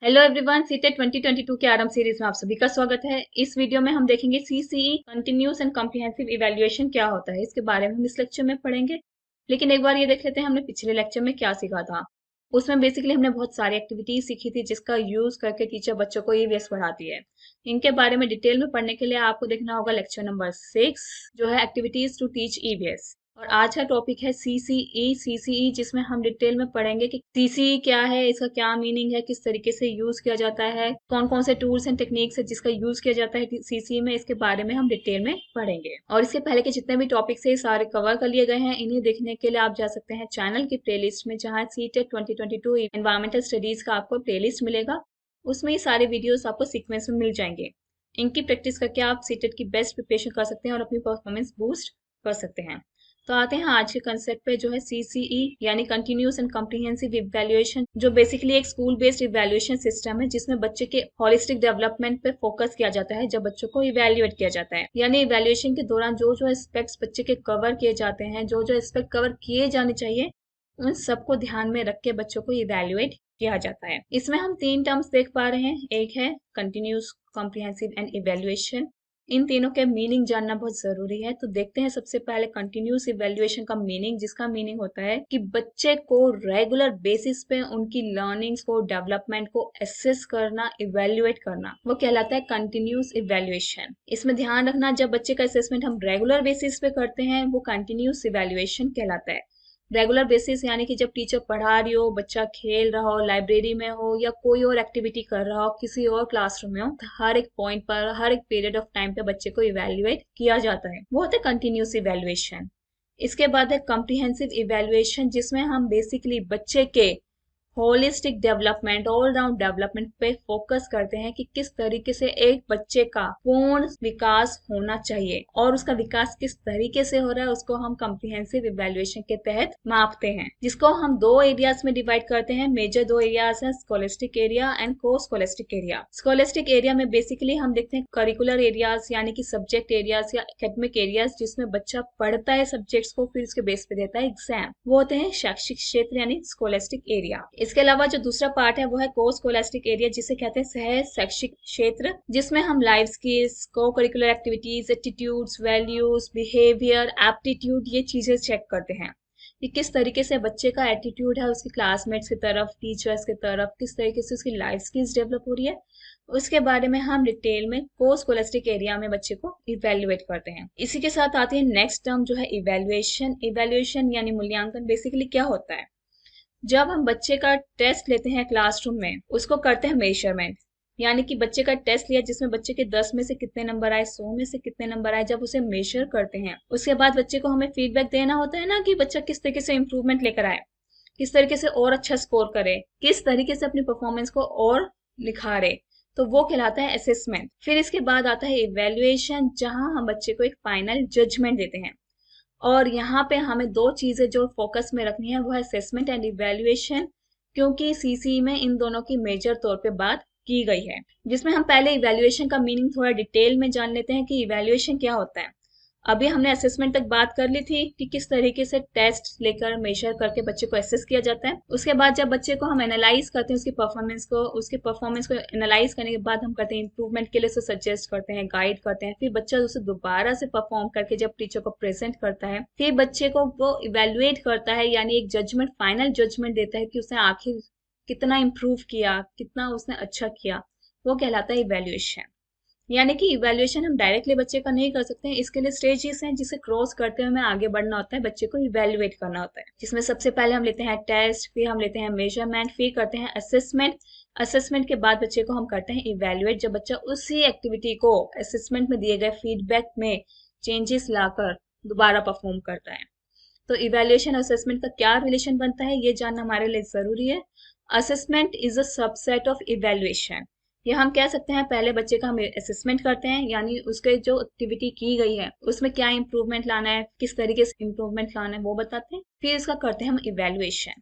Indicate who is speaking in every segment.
Speaker 1: Hello everyone, CTET 2022 के RM series में आप सभी का स्वागत है। इस वीडियो में हम देखेंगे CCE continuous and comprehensive evaluation क्या होता है। इसके बारे में हम इस लेक्चर में पढ़ेंगे। लेकिन एक बार ये देख लेते हैं हमने पिछले लेक्चर में क्या सीखा था। उसमें बेसिकली हमने बहुत सारी एक्टिविटीज सीखी थी जिसका यूज करके टीचर बच्चों को ईवीएस पढ़ाती है। इनके बारे में डिटेल में पढ़ने के लिए आपको देखना होगा लेक्चर नंबर 6 जो है एक्टिविटीज टू टीच ईवीएस। और आज का टॉपिक है सीसीई जिसमें हम डिटेल में पढ़ेंगे कि सीसीई क्या है, इसका क्या मीनिंग है, किस तरीके से यूज किया जाता है, कौन कौन से टूल्स एंड टेक्निक्स है जिसका यूज किया जाता है सीसीई में। इसके बारे में हम डिटेल में पढ़ेंगे। और इसके पहले के जितने भी टॉपिक्स है सारे कवर कर लिए गए हैं। इन्हें देखने के लिए आप जा सकते हैं चैनल की प्लेलिस्ट में, जहाँ सीटेट 2022 एनवायरमेंटल स्टडीज का आपको प्लेलिस्ट मिलेगा। उसमें ये सारे वीडियोस आपको सीक्वेंस में मिल जाएंगे। इनकी प्रैक्टिस करके आप सीटेट की बेस्ट प्रिपरेशन कर सकते हैं और अपनी परफॉर्मेंस बूस्ट कर सकते हैं। तो आते हैं आज के कंसेप्ट पे, जो है सीसीई यानी कंटिन्यूस एंड कॉम्प्रिहेंसिव इवैल्यूएशन, जो बेसिकली एक स्कूल बेस्ड इवैल्यूएशन सिस्टम है जिसमें बच्चे के होलिस्टिक डेवलपमेंट पे फोकस किया जाता है जब बच्चों को इवैल्यूएट किया जाता है। यानी इवैल्यूएशन के दौरान जो जो एस्पेक्ट्स बच्चे के कवर किए जाते हैं, जो जो एस्पेक्ट कवर किए जाने चाहिए, उन सबको ध्यान में रख के बच्चों को इवैल्यूएट किया जाता है। इसमें हम 3 टर्म्स देख पा रहे हैं। एक है कंटिन्यूस, कॉम्प्रिहेंसिव एंड इवैल्यूएशन। इन तीनों के मीनिंग जानना बहुत जरूरी है। तो देखते हैं सबसे पहले कंटिन्यूस इवैल्यूएशन का मीनिंग, जिसका मीनिंग होता है कि बच्चे को रेगुलर बेसिस पे उनकी लर्निंग्स को, डेवलपमेंट को एसेस करना, इवैल्यूएट करना, वो कहलाता है कंटिन्यूस इवैल्यूएशन। इसमें ध्यान रखना, जब बच्चे का असेसमेंट हम रेगुलर बेसिस पे करते हैं वो कंटिन्यूस इवैल्यूएशन कहलाता है। रेगुलर बेसिस यानी कि जब टीचर पढ़ा रही हो, बच्चा खेल रहा हो, लाइब्रेरी में हो या कोई और एक्टिविटी कर रहा हो, किसी और क्लासरूम में हो, तो हर एक पॉइंट पर, हर एक पीरियड ऑफ टाइम पे बच्चे को इवैल्यूएट किया जाता है। वो होता है कंटिन्यूस इवैल्यूएशन। इसके बाद है कॉम्प्रिहेंसिव इवैल्यूएशन, जिसमें हम बेसिकली बच्चे के holistic development, all round development पे फोकस करते हैं कि किस तरीके से एक बच्चे का पूर्ण विकास होना चाहिए और उसका विकास किस तरीके से हो रहा है, उसको हम कॉम्प्रिहेंसिव इवैल्यूएशन के तहत मापते हैं, जिसको हम 2 एरियाज में डिवाइड करते हैं। मेजर 2 एरियाज हैं, स्कॉलस्टिक एरिया एंड को स्कॉलस्टिक एरिया। स्कॉलस्टिक एरिया में बेसिकली हम देखते हैं करिकुलर एरियाज यानी कि सब्जेक्ट एरियाज या एकेडमिक एरियाज, जिसमें बच्चा पढ़ता है सब्जेक्ट्स को, फिर उसके बेस पे देता है एग्जाम, वो होते हैं शैक्षिक क्षेत्र यानी स्कॉलस्टिक एरिया। इसके अलावा जो दूसरा पार्ट है वो है को स्कॉलस्टिक एरिया, जिसे कहते हैं सह शैक्षिक क्षेत्र, जिसमें हम लाइफ स्किल्स, को curricular activities, attitudes, values, behaviour, aptitude, ये चीजें चेक करते हैं कि किस तरीके से बच्चे का एटीट्यूड है उसके क्लासमेट्स की तरफ, टीचर्स की तरफ, किस तरीके से उसकी लाइफ स्किल्स डेवलप हो रही है। उसके बारे में हम डिटेल में को स्कॉलस्टिक एरिया में बच्चे को इवेल्युएट करते हैं। इसी के साथ आती है नेक्स्ट टर्म जो है इवेल्युएशन। इवेल्युएशन यानी मूल्यांकन। बेसिकली क्या होता है, जब हम बच्चे का टेस्ट लेते हैं क्लासरूम में, उसको करते हैं मेजरमेंट, यानी कि बच्चे का टेस्ट लिया जिसमें बच्चे के 10 में से कितने नंबर आए, 100 में से कितने नंबर आए, जब उसे मेजर करते हैं उसके बाद बच्चे को हमें फीडबैक देना होता है ना, कि बच्चा किस तरीके से इंप्रूवमेंट लेकर आए, किस तरीके से और अच्छा स्कोर करे, किस तरीके से अपनी परफॉर्मेंस को और निखारे, तो वो कहलाता है असेसमेंट। फिर इसके बाद आता है इवेल्युएशन, जहां हम बच्चे को एक फाइनल जजमेंट देते हैं। और यहाँ पे हमें 2 चीजें जो फोकस में रखनी है वो है असेसमेंट एंड इवेल्युएशन, क्योंकि सीसी में इन दोनों की मेजर तौर पे बात की गई है। जिसमें हम पहले इवेल्युएशन का मीनिंग थोड़ा डिटेल में जान लेते हैं कि इवेल्युएशन क्या होता है। अभी हमने असेसमेंट तक बात कर ली थी कि किस तरीके से टेस्ट लेकर मेजर करके बच्चे को असेस किया जाता है। उसके बाद जब बच्चे को हम एनालाइज करते हैं उसके परफॉर्मेंस को एनालाइज करने के बाद हम करते हैं इंप्रूवमेंट के लिए उसे सजेस्ट करते हैं, गाइड करते हैं। फिर बच्चा उसे दोबारा से परफॉर्म करके जब टीचर को प्रेजेंट करता है, फिर बच्चे को वो इवेल्युएट करता है, यानी एक जजमेंट, फाइनल जजमेंट देता है कि उसने आखिर कितना इम्प्रूव किया, कितना उसने अच्छा किया, वो कहलाता है इवेल्युएशन। यानी कि इवैल्यूएशन हम डायरेक्टली बच्चे का नहीं कर सकते हैं, इसके लिए स्टेजेस हैं जिसे क्रॉस करते हुए हमें आगे बढ़ना होता है, बच्चे को इवैल्यूएट करना होता है, जिसमें सबसे पहले हम लेते हैं टेस्ट, फिर हम लेते हैं मेजरमेंट, फिर करते हैं असेसमेंट। असेसमेंट के बाद बच्चे को हम करते हैं इवैल्यूएट, जब बच्चा उसी एक्टिविटी को असेसमेंट में दिए गए फीडबैक में चेंजेस लाकर दोबारा परफॉर्म करता है। तो इवैल्यूएशन और असेसमेंट का क्या रिलेशन बनता है ये जानना हमारे लिए जरूरी है। Assessment is a subset of evaluation. ये हम कह सकते हैं पहले बच्चे का हम असेसमेंट करते हैं, यानी उसके जो एक्टिविटी की गई है उसमें क्या इंप्रूवमेंट लाना है, किस तरीके से इंप्रूवमेंट लाना है वो बताते हैं। फिर इसका करते हैं हम इवैल्यूएशन।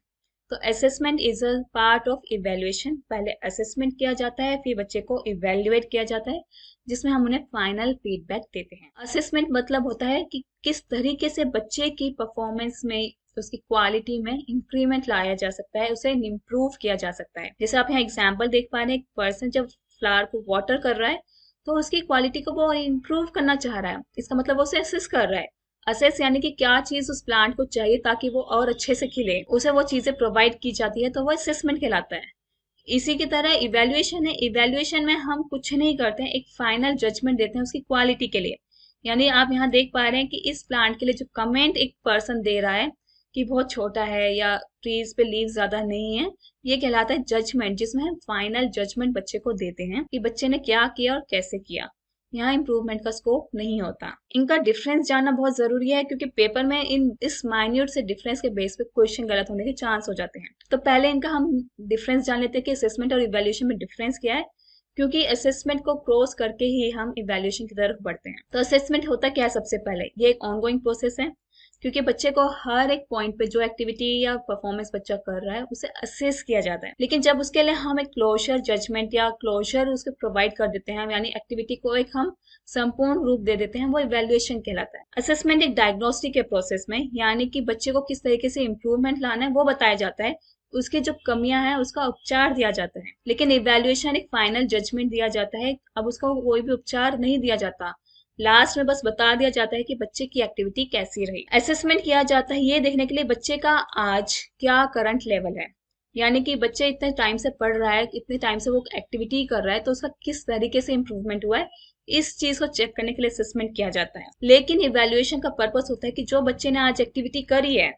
Speaker 1: तो assessment is a part of evaluation. पहले असेसमेंट किया जाता है, फिर बच्चे को इवेल्युएट किया जाता है, जिसमें हम उन्हें फाइनल फीडबैक देते हैं। असेसमेंट मतलब होता है कि किस तरीके से बच्चे की परफॉर्मेंस में, उसकी क्वालिटी में इंक्रीमेंट लाया जा सकता है, उसे इम्प्रूव किया जा सकता है। जैसे आप यहाँ एग्जाम्पल देख पा रहे हैं, एक पर्सन जब फ्लावर को वाटर कर रहा है तो उसकी क्वालिटी को वो इम्प्रूव करना चाह रहा है, इसका मतलब वो उसे असेस कर रहा है। असेस यानी कि क्या चीज उस प्लांट को चाहिए ताकि वो और अच्छे से खिले, उसे वो चीजें प्रोवाइड की जाती है, तो वो असेसमेंट कहलाता है। इसी की तरह इवेल्युएशन है। इवेल्युएशन में हम कुछ नहीं करते हैं, एक फाइनल जजमेंट देते हैं उसकी क्वालिटी के लिए। यानी आप यहाँ देख पा रहे हैं कि इस प्लांट के लिए जो कमेंट एक पर्सन दे रहा है कि बहुत छोटा है या ट्रीज पे लीव ज्यादा नहीं है, ये कहलाता है जजमेंट, जिसमें हम फाइनल जजमेंट बच्चे को देते हैं कि बच्चे ने क्या किया और कैसे किया। यहाँ इंप्रूवमेंट का स्कोप नहीं होता। इनका डिफरेंस जानना बहुत जरूरी है, क्योंकि पेपर में इस माइन्यूट से डिफरेंस के बेस पे क्वेश्चन गलत होने के चांस हो जाते हैं। तो पहले इनका हम डिफरेंस जान लेते हैं कि असेसमेंट और इवैल्यूएशन में डिफरेंस क्या है, क्योंकि असेसमेंट को क्रॉस करके ही हम इवैल्यूएशन की तरफ बढ़ते हैं। तो असेसमेंट होता क्या है? सबसे पहले ये एक ऑनगोइंग प्रोसेस है, क्योंकि बच्चे को हर एक पॉइंट पे जो एक्टिविटी या परफॉर्मेंस बच्चा कर रहा है उसे असेस किया जाता है। लेकिन जब उसके लिए हम एक क्लोजर जजमेंट या क्लोजर उसके प्रोवाइड कर देते हैं, यानी एक्टिविटी को एक हम संपूर्ण रूप दे देते हैं, वो इवैल्यूएशन कहलाता है। असेसमेंट एक डायग्नोस्टिक के प्रोसेस में, यानी कि बच्चे को किस तरीके से इंप्रूवमेंट लाना है वो बताया जाता है, उसकी जो कमियां हैं उसका उपचार दिया जाता है। लेकिन इवैल्यूएशन एक फाइनल जजमेंट दिया जाता है, अब उसका कोई भी उपचार नहीं दिया जाता, लास्ट में बस बता दिया जाता है कि बच्चे की एक्टिविटी कैसी रही। असेसमेंट किया जाता है ये देखने के लिए बच्चे का आज क्या करंट लेवल है, यानी कि बच्चे इतने टाइम से पढ़ रहा है, इतने टाइम से वो एक्टिविटी कर रहा है, तो उसका किस तरीके से इंप्रूवमेंट हुआ है, इस चीज को चेक करने के लिए असेसमेंट किया जाता है। लेकिन इवैल्यूएशन का पर्पस होता है कि जो बच्चे ने आज एक्टिविटी करी है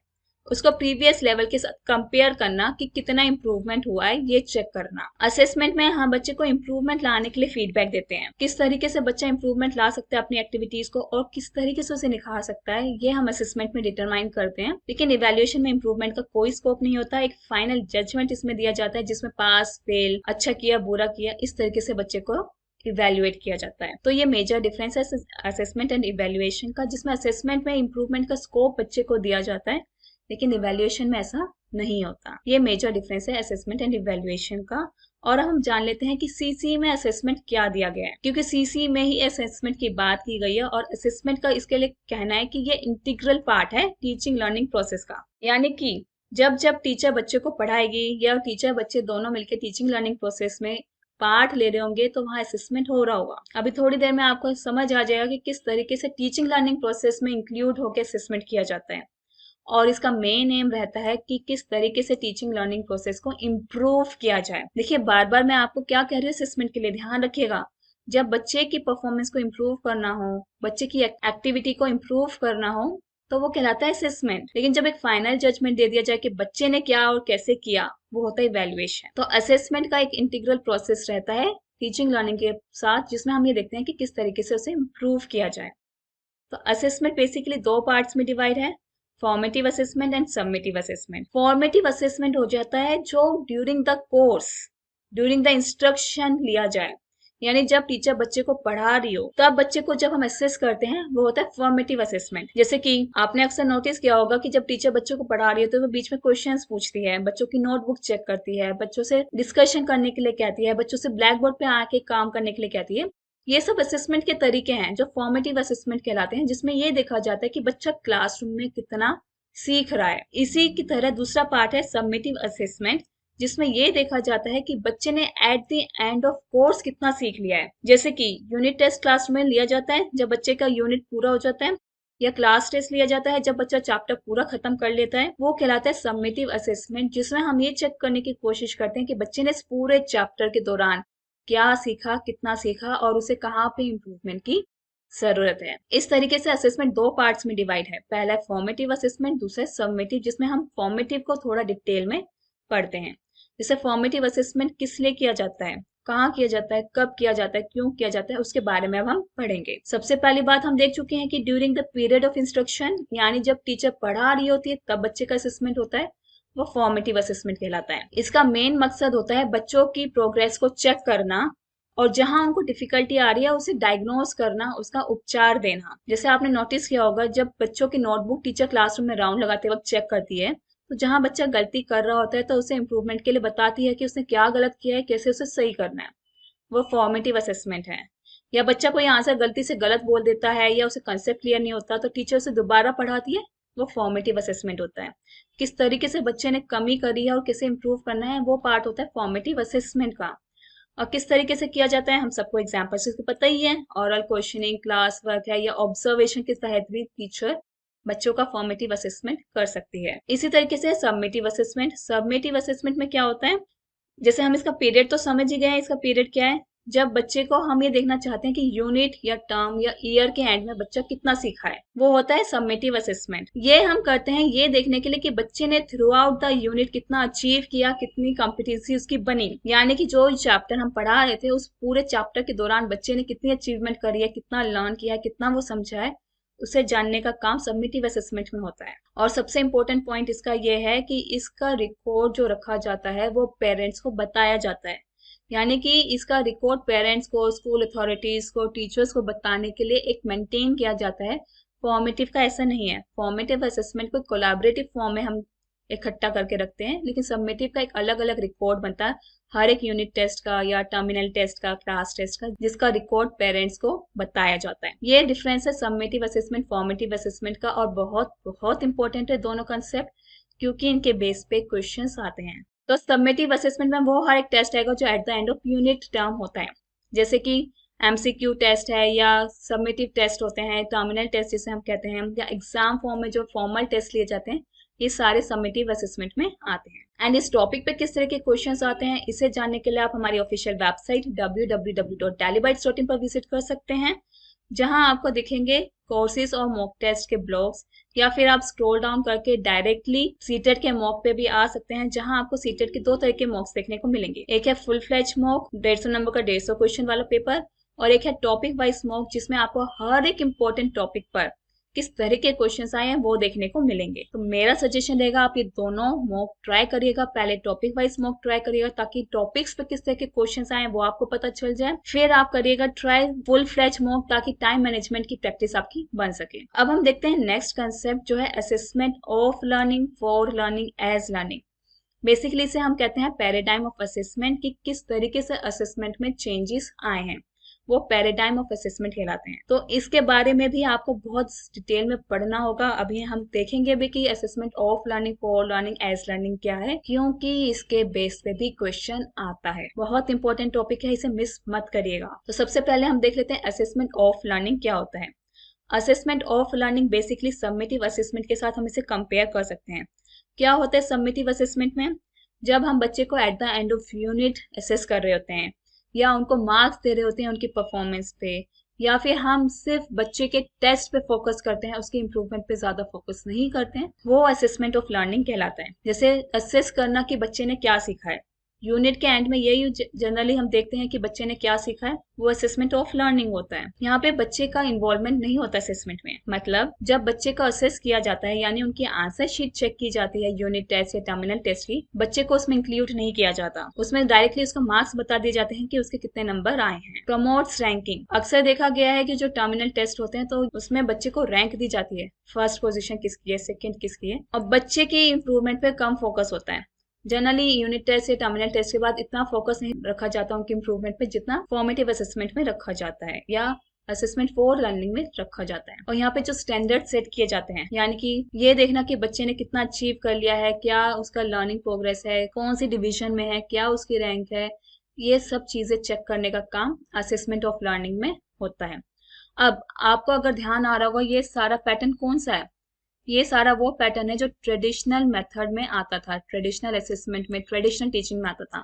Speaker 1: उसको प्रीवियस लेवल के साथ कंपेयर करना कि कितना इंप्रूवमेंट हुआ है, ये चेक करना। असेसमेंट में हम बच्चे को इंप्रूवमेंट लाने के लिए फीडबैक देते हैं, किस तरीके से बच्चा इंप्रूवमेंट ला सकता है अपनी एक्टिविटीज को और किस तरीके से उसे निखार सकता है, ये हम असेसमेंट में डिटरमाइन करते हैं। लेकिन इवैल्यूएशन में इंप्रूवमेंट का कोई स्कोप नहीं होता, एक फाइनल जजमेंट इसमें दिया जाता है, जिसमें पास फेल, अच्छा किया बुरा किया, इस तरीके से बच्चे को इवेल्युएट किया जाता है। तो ये मेजर डिफरेंस है असेसमेंट एंड इवेल्युएशन का, जिसमें असेसमेंट में इंप्रूवमेंट का स्कोप बच्चे को दिया जाता है, लेकिन इवैल्यूएशन में ऐसा नहीं होता। ये मेजर डिफरेंस है असेसमेंट एंड इवैल्यूएशन का। और हम जान लेते हैं कि सीसी में असेसमेंट क्या दिया गया है, क्योंकि सीसी में ही असेसमेंट की बात की गई है और असेसमेंट का इसके लिए कहना है कि ये इंटीग्रल पार्ट है टीचिंग लर्निंग प्रोसेस का। यानी कि जब जब टीचर बच्चे को पढ़ाएगी या टीचर बच्चे दोनों मिलकर टीचिंग लर्निंग प्रोसेस में पार्ट ले रहे होंगे, तो वहाँ असेसमेंट हो रहा होगा। अभी थोड़ी देर में आपको समझ आ जाएगा कि किस तरीके से टीचिंग लर्निंग प्रोसेस में इंक्लूड होकर असेसमेंट किया जाता है, और इसका मेन एम रहता है कि किस तरीके से टीचिंग लर्निंग प्रोसेस को इम्प्रूव किया जाए। देखिए बार बार मैं आपको क्या कह रही हूँ असेसमेंट के लिए, ध्यान रखिएगा। जब बच्चे की परफॉर्मेंस को इम्प्रूव करना हो, बच्चे की एक्टिविटी को इम्प्रूव करना हो, तो वो कहलाता है असेसमेंट। लेकिन जब एक फाइनल जजमेंट दे दिया जाए कि बच्चे ने क्या और कैसे किया, वो होता है इवैल्यूएशन। तो असेसमेंट का एक इंटीग्रल प्रोसेस रहता है टीचिंग लर्निंग के साथ, जिसमें हम ये देखते हैं कि किस तरीके से उसे इम्प्रूव किया जाए। तो असेसमेंट बेसिकली दो पार्ट्स में डिवाइड है, formative assessment and submissive assessment. Formative assessment हो जाता है जो during the course, during the instruction लिया जाए, यानी जब टीचर बच्चे को पढ़ा रही हो तब बच्चे को जब हम असेस करते हैं, वो होता है फॉर्मेटिव असेसमेंट। जैसे कि आपने अक्सर नोटिस किया होगा कि जब टीचर बच्चों को पढ़ा रही है तो वो बीच में क्वेश्चंस पूछती है, बच्चों की नोटबुक चेक करती है, बच्चों से डिस्कशन करने के लिए कहती है, बच्चों से ब्लैक बोर्ड पे आके काम करने के लिए कहती है। ये सब असेसमेंट के तरीके हैं जो फॉर्मेटिव असेसमेंट कहलाते हैं, जिसमें ये देखा जाता है कि बच्चा क्लासरूम में कितना सीख रहा है। इसी की तरह दूसरा पार्ट है सबमिटिव असेसमेंट, जिसमें ये देखा जाता है कि बच्चे ने at the end of course कितना सीख लिया है। जैसे कि यूनिट टेस्ट क्लासरूम में लिया जाता है जब बच्चे का यूनिट पूरा हो जाता है, या क्लास टेस्ट लिया जाता है जब बच्चा चैप्टर पूरा खत्म कर लेता है, वो कहलाता है सबमिटिव असेसमेंट, जिसमें हम ये चेक करने की कोशिश करते हैं कि बच्चे ने इस पूरे चैप्टर के दौरान क्या सीखा, कितना सीखा और उसे कहाँ पे इम्प्रूवमेंट की जरूरत है। इस तरीके से असेसमेंट दो पार्ट्स में डिवाइड है, पहला है फॉर्मेटिव असेसमेंट, दूसरा है सबमिटिव, जिसमें हम फॉर्मेटिव को थोड़ा डिटेल में पढ़ते हैं। जैसे फॉर्मेटिव असेसमेंट किस लिए किया जाता है, कहाँ किया जाता है, कब किया जाता है, क्यों किया जाता है, उसके बारे में अब हम पढ़ेंगे। सबसे पहली बात हम देख चुके हैं कि during the period of instruction, यानी जब टीचर पढ़ा रही होती है तब बच्चे का असेसमेंट होता है, वो फॉर्मेटिव असेसमेंट कहलाता है। इसका मेन मकसद होता है बच्चों की प्रोग्रेस को चेक करना और जहां उनको डिफिकल्टी आ रही है उसे डायग्नोज करना, उसका उपचार देना। जैसे आपने नोटिस किया होगा जब बच्चों की नोटबुक टीचर क्लासरूम में राउंड लगाते वक्त चेक करती है, तो जहाँ बच्चा गलती कर रहा होता है तो उसे इम्प्रूवमेंट के लिए बताती है कि उसने क्या गलत किया है, कैसे उसे सही करना है, वो फॉर्मेटिव असेसमेंट है। या बच्चा कोई आंसर गलती से गलत बोल देता है या उसे कंसेप्ट क्लियर नहीं होता तो टीचर उसे दोबारा पढ़ाती है, वो फॉर्मेटिव असेसमेंट होता है। किस तरीके से बच्चे ने कमी करी है और कैसे इम्प्रूव करना है, वो पार्ट होता है फॉर्मेटिव असेसमेंट का। और किस तरीके से किया जाता है हम सबको एग्जाम्पल से तो पता ही है, ऑरल क्वेश्चनिंग, क्लास वर्क है, या ऑब्जर्वेशन के तहत भी टीचर बच्चों का फॉर्मेटिव असेसमेंट कर सकती है। इसी तरीके से सबमेटिव असेसमेंट, सबमेटिव असेसमेंट में क्या होता है, जैसे हम इसका पीरियड तो समझ ही गए हैं, इसका पीरियड क्या है, जब बच्चे को हम ये देखना चाहते हैं कि यूनिट या टर्म या ईयर के एंड में बच्चा कितना सीखा है, वो होता है सबमेटिव असेसमेंट। ये हम करते हैं ये देखने के लिए कि बच्चे ने थ्रू आउट द यूनिट कितना अचीव किया, कितनी कॉम्पिटेंसी उसकी बनी, यानी कि जो चैप्टर हम पढ़ा रहे थे उस पूरे चैप्टर के दौरान बच्चे ने कितनी अचीवमेंट करी है, कितना लर्न किया है, कितना वो समझा है, उसे जानने का काम सबमिटिव असेसमेंट में होता है। और सबसे इम्पोर्टेंट पॉइंट इसका यह है कि इसका रिकॉर्ड जो रखा जाता है वो पेरेंट्स को बताया जाता है, यानी कि इसका रिकॉर्ड पेरेंट्स को, स्कूल अथॉरिटीज को, टीचर्स को बताने के लिए एक मेंटेन किया जाता है। फॉर्मेटिव का ऐसा नहीं है, फॉर्मेटिव असेसमेंट को कोलैबोरेटिव फॉर्म में हम इकट्ठा करके रखते हैं, लेकिन सबमिटिव का एक अलग अलग रिकॉर्ड बनता है हर एक यूनिट टेस्ट का या टर्मिनल टेस्ट का, क्लास टेस्ट का, जिसका रिकॉर्ड पेरेंट्स को बताया जाता है। ये डिफरेंस है सबमिटिव असेसमेंट फॉर्मेटिव असेसमेंट का, और बहुत बहुत इंपॉर्टेंट है दोनों कंसेप्ट, क्योंकि इनके बेस पे क्वेश्चंस आते हैं। तो सबमिटिव असेसमेंट में वो हर एक टेस्ट आएगा जो at the end of unit term होता है, जैसे कि एमसीक्यू टेस्ट है या सबमिटिव टेस्ट होते हैं, टर्मिनल टेस्ट जिसे हम कहते हैं, या एग्जाम फॉर्म में जो फॉर्मल टेस्ट लिए जाते हैं, ये सारे सबमिटिव असेसमेंट में आते हैं। एंड इस टॉपिक पे किस तरह के क्वेश्चंस आते हैं, इसे जानने के लिए आप हमारी ऑफिशियल वेबसाइट www.dalibytes.in पर विजिट कर सकते हैं, जहां आपको दिखेंगे कोर्सेज और मॉक टेस्ट के ब्लॉग्स, या फिर आप स्क्रॉल डाउन करके डायरेक्टली सीटेट के मॉक पे भी आ सकते हैं, जहां आपको सीटेट के दो तरह के मॉक्स देखने को मिलेंगे। एक है फुल फ्लैज मॉक 150 नंबर का 150 क्वेश्चन वाला पेपर, और एक है टॉपिक वाइज मॉक जिसमें आपको हर एक इम्पोर्टेंट टॉपिक पर किस तरह के क्वेश्चंस आए हैं वो देखने को मिलेंगे। तो मेरा सजेशन रहेगा आप ये दोनों मॉक ट्राई करिएगा। पहले टॉपिक वाइज मॉक ट्राई करिएगा ताकि टॉपिक्स पे किस तरह के क्वेश्चंस आए हैं वो आपको पता चल जाए, फिर आप करिएगा ट्राई फुल फ्लैज मॉक ताकि टाइम मैनेजमेंट की प्रैक्टिस आपकी बन सके। अब हम देखते हैं नेक्स्ट कंसेप्ट जो है assessment of learning for learning as learning. Basically इसे हम कहते हैं पैराडाइम ऑफ असेसमेंट, कि किस तरीके से असेसमेंट में चेंजेस आए हैं, वो पैराडाइम ऑफ असेसमेंट कहलाते हैं। तो इसके बारे में भी आपको बहुत डिटेल में पढ़ना होगा। अभी हम देखेंगे भी कि assessment of learning for learning as learning क्या है, क्योंकि इसके बेस पे भी क्वेश्चन आता है। बहुत इंपॉर्टेंट टॉपिक है, इसे मिस मत करिएगा। तो सबसे पहले हम देख लेते हैं असेसमेंट ऑफ लर्निंग क्या होता है। Assessment of learning basically submissive assessment के साथ हम इसे कंपेयर कर सकते हैं। क्या होता है सबमिटिव असेसमेंट में, जब हम बच्चे को at the end of unit assess कर रहे होते हैं या उनको मार्क्स दे रहे होते हैं उनकी परफॉर्मेंस पे, या फिर हम सिर्फ बच्चे के टेस्ट पे फोकस करते हैं, उसके इम्प्रूवमेंट पे ज्यादा फोकस नहीं करते हैं, वो असेसमेंट ऑफ लर्निंग कहलाता है। जैसे असेस करना कि बच्चे ने क्या सीखा है, यूनिट के एंड में यही जनरली हम देखते हैं कि बच्चे ने क्या सीखा है, वो असेसमेंट ऑफ लर्निंग होता है। यहाँ पे बच्चे का इन्वॉल्वमेंट नहीं होता असेसमेंट में, मतलब जब बच्चे का असेस किया जाता है यानी उनकी आंसर शीट चेक की जाती है यूनिट टेस्ट या टर्मिनल टेस्ट की, बच्चे को उसमें इंक्लूड नहीं किया जाता, उसमें डायरेक्टली उसका मार्क्स बता दिए जाते हैं कि उसके कितने नंबर आए हैं। प्रमोट्स रैंकिंग, अक्सर देखा गया है कि जो टर्मिनल टेस्ट होते हैं तो उसमें बच्चे को रैंक दी जाती है, फर्स्ट पोजीशन किसकी है, सेकंड किसकी है, और बच्चे की इंप्रूवमेंट पे कम फोकस होता है। जनरली यूनिट टेस्ट या टर्मिनल टेस्ट के बाद इतना फोकस नहीं रखा जाता उनके इंप्रूवमेंट पे जितना फॉर्मेटिव असेसमेंट में रखा जाता है या असेसमेंट फॉर लर्निंग में रखा जाता है। और यहाँ पे जो स्टैंडर्ड सेट किए जाते हैं, यानी कि ये देखना कि बच्चे ने कितना अचीव कर लिया है, क्या उसका लर्निंग प्रोग्रेस है, कौन सी डिवीजन में है, क्या उसकी रैंक है, ये सब चीजें चेक करने का काम असेसमेंट ऑफ लर्निंग में होता है। अब आपको अगर ध्यान आ रहा होगा ये सारा पैटर्न कौन सा है, ये सारा वो पैटर्न है जो ट्रेडिशनल मेथड में आता था, ट्रेडिशनल असेसमेंट में, ट्रेडिशनल टीचिंग में आता था।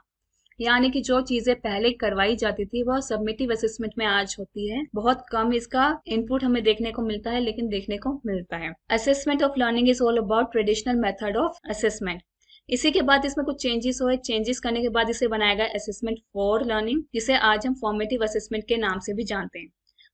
Speaker 1: यानी कि जो चीजें पहले करवाई जाती थी वह सबमिटिव असेसमेंट में आज होती है। बहुत कम इसका इनपुट हमें देखने को मिलता है, लेकिन देखने को मिलता है। Assessment of learning is all about traditional method of assessment. इसी के बाद इसमें कुछ चेंजेस हुए, चेंजेस करने के बाद इसे बनाया गया असेसमेंट फॉर लर्निंग, जिसे आज हम फॉर्मेटिव असेसमेंट के नाम से भी जानते हैं।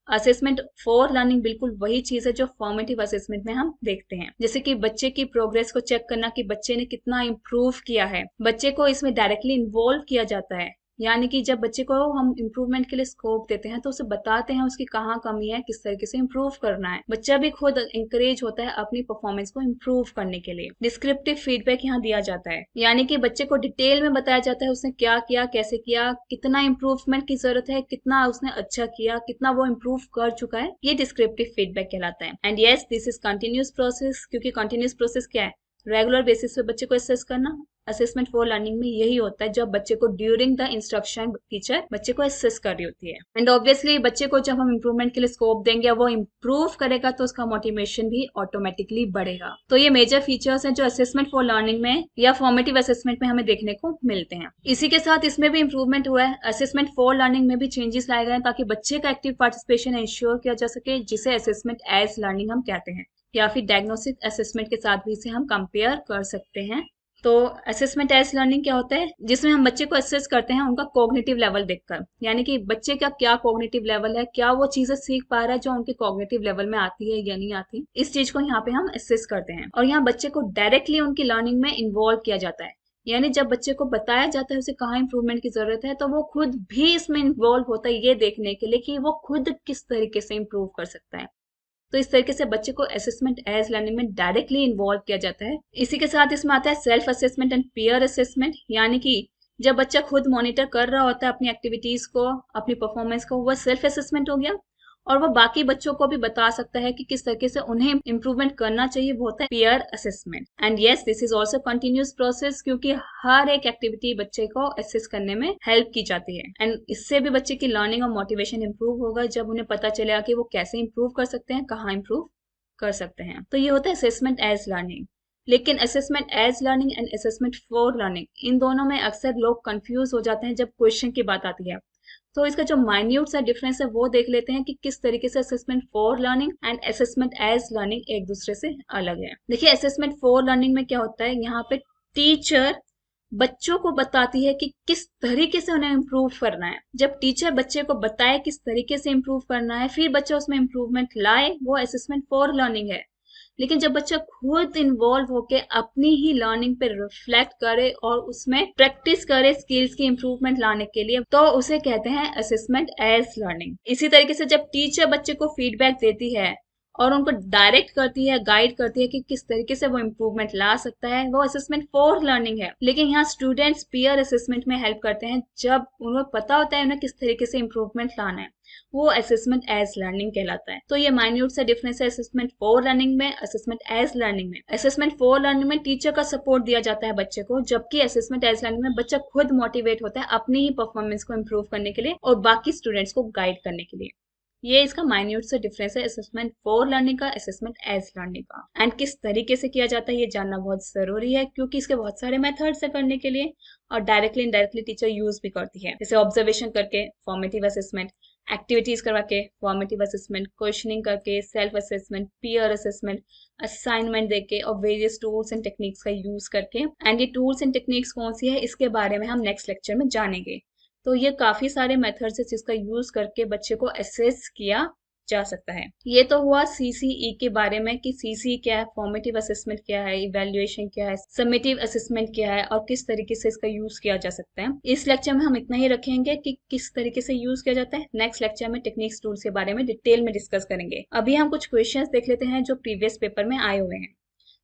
Speaker 1: असेसमेंट फॉर लर्निंग बिल्कुल वही चीज है जो फॉर्मेटिव असेसमेंट में हम देखते हैं, जैसे कि बच्चे की प्रोग्रेस को चेक करना कि बच्चे ने कितना इंप्रूव किया है, बच्चे को इसमें डायरेक्टली इन्वॉल्व किया जाता है यानी कि जब बच्चे को हम इम्प्रूवमेंट के लिए स्कोप देते हैं तो उसे बताते हैं उसकी कहाँ कमी है, किस तरीके से इम्प्रूव करना है। बच्चा भी खुद इंकरेज होता है अपनी परफॉर्मेंस को इम्प्रूव करने के लिए। डिस्क्रिप्टिव फीडबैक यहाँ दिया जाता है, यानी कि बच्चे को डिटेल में बताया जाता है उसने क्या किया, कैसे किया, कितना इम्प्रूवमेंट की जरूरत है, कितना उसने अच्छा किया, कितना वो इम्प्रूव कर चुका है। ये डिस्क्रिप्टिव फीडबैक कहलाता है। And yes, this is continuous process, क्योंकि कंटिन्यूस प्रोसेस क्या है, रेगुलर बेसिस पे बच्चे को असेस करना। असेसमेंट फॉर लर्निंग में यही होता है जब बच्चे को ड्यूरिंग द इंस्ट्रक्शन टीचर बच्चे को असेस कर रही होती है। एंड ऑब्वियसली बच्चे को जब हम इम्प्रूवमेंट के लिए स्कोप देंगे, वो इम्प्रूव करेगा तो उसका मोटिवेशन भी ऑटोमेटिकली बढ़ेगा। तो ये मेजर फीचर्स हैं जो असेसमेंट फॉर लर्निंग में या फॉर्मेटिव असेसमेंट में हमें देखने को मिलते हैं। इसी के साथ इसमें भी इम्प्रूवमेंट हुआ है। असेसमेंट फॉर लर्निंग में भी चेंजेस लाए गए ताकि बच्चे का एक्टिव पार्टिसिपेशन इंश्योर किया जा सके, जिसे असेसमेंट एज लर्निंग हम कहते हैं, या फिर डायग्नोस्टिक असेसमेंट के साथ भी इसे हम कंपेयर कर सकते हैं। तो असेसमेंट एज लर्निंग क्या होता है, जिसमें हम बच्चे को असेस करते हैं उनका कॉग्निटिव लेवल देखकर, यानी कि बच्चे का क्या कॉग्निटिव लेवल है, क्या वो चीजें सीख पा रहा है जो उनके कॉग्निटिव लेवल में आती है या नहीं आती। इस चीज को यहाँ पे हम असेस करते हैं। और यहाँ बच्चे को डायरेक्टली उनकी लर्निंग में इन्वॉल्व किया जाता है, यानी जब बच्चे को बताया जाता है उसे कहाँ इंप्रूवमेंट की जरूरत है, तो वो खुद भी इसमें इन्वॉल्व होता है ये देखने के लिए कि वो खुद किस तरीके से इम्प्रूव कर सकता है। तो इस तरीके से बच्चे को असेसमेंट एज लर्निंग में डायरेक्टली इन्वॉल्व किया जाता है। इसी के साथ इसमें आता है self assessment and peer assessment, यानी कि जब बच्चा खुद मॉनिटर कर रहा होता है अपनी एक्टिविटीज को, अपनी परफॉर्मेंस को, वह सेल्फ असेसमेंट हो गया। और वो बाकी बच्चों को भी बता सकता है कि किस तरीके से उन्हें इंप्रूवमेंट करना चाहिए, वो होता है peer assessment. And yes, this is also continuous process, क्योंकि हर एक एक्टिविटी बच्चे को असेस करने में हेल्प की जाती है। एंड इससे भी बच्चे की लर्निंग और मोटिवेशन इंप्रूव होगा जब उन्हें पता चलेगा कि वो कैसे इंप्रूव कर सकते हैं, कहाँ इंप्रूव कर सकते हैं। तो ये होता है असेसमेंट एज लर्निंग। लेकिन assessment as learning and assessment for learning, इन दोनों में अक्सर लोग कंफ्यूज हो जाते हैं जब क्वेश्चन की बात आती है। तो इसका जो माइन्यूट सा डिफरेंस है वो देख लेते हैं कि किस तरीके से assessment for learning and assessment as learning एक दूसरे से अलग है। देखिए, असेसमेंट फॉर लर्निंग में क्या होता है, यहाँ पे टीचर बच्चों को बताती है कि किस तरीके से उन्हें इम्प्रूव करना है। जब टीचर बच्चे को बताए किस तरीके से इम्प्रूव करना है, फिर बच्चा उसमें इम्प्रूवमेंट लाए, वो असेसमेंट फॉर लर्निंग है। लेकिन जब बच्चा खुद इन्वॉल्व होके अपनी ही लर्निंग पे रिफ्लेक्ट करे और उसमें प्रैक्टिस करे स्किल्स की इंप्रूवमेंट लाने के लिए, तो उसे कहते हैं असेसमेंट एज लर्निंग। इसी तरीके से जब टीचर बच्चे को फीडबैक देती है और उनको डायरेक्ट करती है, गाइड करती है कि किस तरीके से वो इम्प्रूवमेंट ला सकता है, वो असेसमेंट फॉर लर्निंग है। लेकिन यहाँ स्टूडेंट्स पीयर असेसमेंट में हेल्प करते हैं जब उन्हें पता होता है उन्हें किस तरीके से इम्प्रूवमेंट लाना है, वो असेसमेंट एज लर्निंग कहलाता है। तो ये माइन्यूट सा डिफरेंस है असेसमेंट फॉर लर्निंग में, असेसमेंट एज लर्निंग में। असेसमेंट फॉर लर्निंग में टीचर का सपोर्ट दिया जाता है बच्चे को, जबकि असेसमेंट एज लर्निंग में बच्चा खुद मोटिवेट होता है अपनी ही परफॉर्मेंस को इम्प्रूव करने के लिए और बाकी स्टूडेंट्स को गाइड करने के लिए। ये इसका माइन्यूट सा डिफरेंस है असेसमेंट फॉर लर्निंग का, असेसमेंट एज लर्निंग का। एंड किस तरीके से किया जाता है ये जानना बहुत जरूरी है, क्योंकि इसके बहुत सारे मेथड्स है करने के लिए और डायरेक्टली इनडायरेक्टली टीचर यूज भी करती है, जैसे ऑब्जर्वेशन करके फॉर्मेटिव असेसमेंट, एक्टिविटीज करवा के फॉर्मेटिव असेसमेंट, क्वेश्चनिंग करके self assessment, peer assessment, assignment देके और वेरियस टूल्स एंड टेक्निक्स का यूज करके। एंड ये टूल्स एंड टेक्निक्स कौन सी है इसके बारे में हम नेक्स्ट लेक्चर में जानेंगे। तो ये काफी सारे मेथड्स है जिसका यूज करके बच्चे को असेस किया जा सकता है। ये तो हुआ सीसीई के बारे में कि सीसीई क्या है, फॉर्मेटिव असेसमेंट क्या है, इवैल्यूएशन क्या है, समेटिव असेसमेंट क्या है और किस तरीके से इसका यूज किया जा सकता है। इस लेक्चर में हम इतना ही रखेंगे कि किस तरीके से यूज किया जाता है। नेक्स्ट लेक्चर में टेक्निक्स टूल्स के बारे में डिटेल में डिस्कस करेंगे। अभी हम कुछ क्वेश्चंस देख लेते हैं जो प्रीवियस पेपर में आए हुए हैं,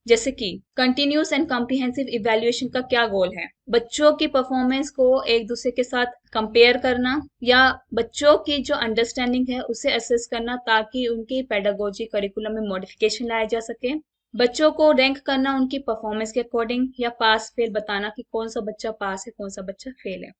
Speaker 1: जैसे कि कंटिन्यूस एंड कॉम्प्रिहेंसिव इवैल्यूएशन का क्या गोल है, बच्चों की परफॉर्मेंस को एक दूसरे के साथ कंपेयर करना या बच्चों की जो अंडरस्टैंडिंग है उसे असेस करना ताकि उनकी पेडागोजी करिकुलम में मॉडिफिकेशन लाया जा सके, बच्चों को रैंक करना उनकी परफॉर्मेंस के अकॉर्डिंग या पास फेल बताना कि कौन सा बच्चा पास है कौन सा बच्चा फेल है।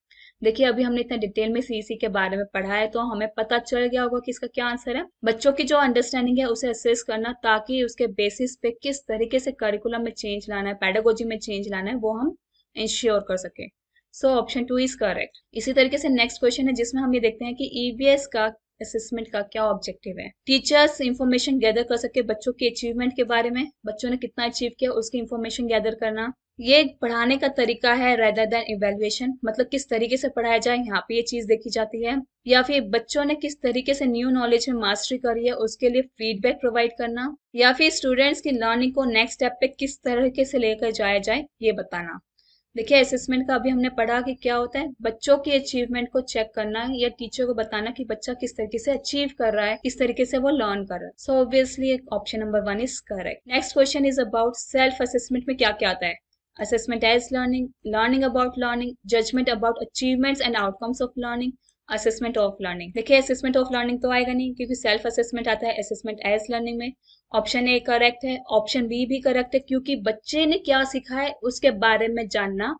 Speaker 1: देखिए, अभी हमने इतना डिटेल में सीसी के बारे में पढ़ा है तो हमें पता चल गया होगा कि इसका क्या आंसर है। बच्चों की जो अंडरस्टैंडिंग है उसे असेस करना ताकि उसके बेसिस पे किस तरीके से करिकुलम में चेंज लाना है, पेडागोजी में चेंज लाना है, वो हम इंश्योर कर सके। So option 2 is correct. इसी तरीके से नेक्स्ट क्वेश्चन है जिसमें हम ये देखते हैं कि ईवीएस का असेसमेंट का क्या ऑब्जेक्टिव है। टीचर्स इंफॉर्मेशन गैदर कर सके बच्चों के अचीवमेंट के बारे में, बच्चों ने कितना अचीव किया उसकी इंफॉर्मेशन गैदर करना। ये पढ़ाने का तरीका है रेदर देन इवैल्यूएशन, मतलब किस तरीके से पढ़ाया जाए यहाँ पे ये चीज देखी जाती है। या फिर बच्चों ने किस तरीके से न्यू नॉलेज में मास्टरी करी है उसके लिए फीडबैक प्रोवाइड करना, या फिर स्टूडेंट्स की लर्निंग को नेक्स्ट स्टेप पे किस तरीके से लेकर जाया जाए ये बताना। देखिए असेसमेंट का अभी हमने पढ़ा कि क्या होता है, बच्चों की अचीवमेंट को चेक करना या टीचर को बताना कि बच्चा किस तरीके से अचीव कर रहा है, किस तरीके से वो लर्न कर रहा है। So obviously option number 1 is correct. Next question is about self assessment में क्या क्या आता है। Assessment as learning, learning about learning, judgment about achievements and outcomes of learning, assessment of learning. देखिए असेसमेंट ऑफ लर्निंग तो आएगा नहीं क्योंकि सेल्फ असेसमेंट आता है असेसमेंट एज लर्निंग में। ऑप्शन ए करेक्ट है, ऑप्शन बी भी करेक्ट है क्योंकि बच्चे ने क्या सीखा है उसके बारे में जानना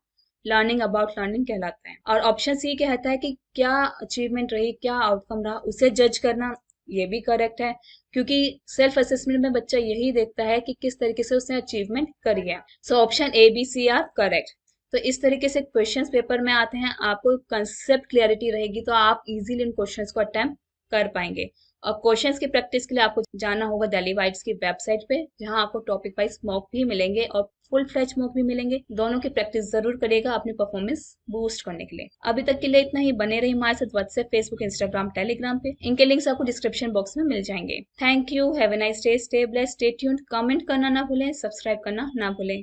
Speaker 1: लर्निंग अबाउट लर्निंग कहलाता है। और ऑप्शन सी कहता है कि क्या अचीवमेंट रही, क्या आउटकम रहा, उसे जज करना, ये भी करेक्ट है क्योंकि सेल्फ असेसमेंट में बच्चा यही देखता है कि किस तरीके से उसने अचीवमेंट करी है। So option A B C are correct. तो इस तरीके से क्वेश्चंस पेपर में आते हैं, आपको कंसेप्ट क्लियरिटी रहेगी तो आप इजीली इन क्वेश्चंस को अटेम्प्ट कर पाएंगे। और क्वेश्चंस की प्रैक्टिस के लिए आपको जाना होगा दिल्ली वाइब्स की वेबसाइट पे, जहां आपको टॉपिक वाइज मॉक भी मिलेंगे और फुल फ्लेज मॉक भी मिलेंगे। दोनों की प्रैक्टिस जरूर करेगा अपनी परफॉर्मेंस बूस्ट करने के लिए। अभी तक के लिए इतना ही। बने रही हमारे साथ व्हाट्सएप, फेसबुक, इंस्टाग्राम, टेलीग्राम पे। इनके लिंक्स आपको डिस्क्रिप्शन बॉक्स में मिल जाएंगे। Thank you, have a nice day, stay blessed, stay tuned. Comment करना ना भूलें, सब्सक्राइब करना ना भूलें।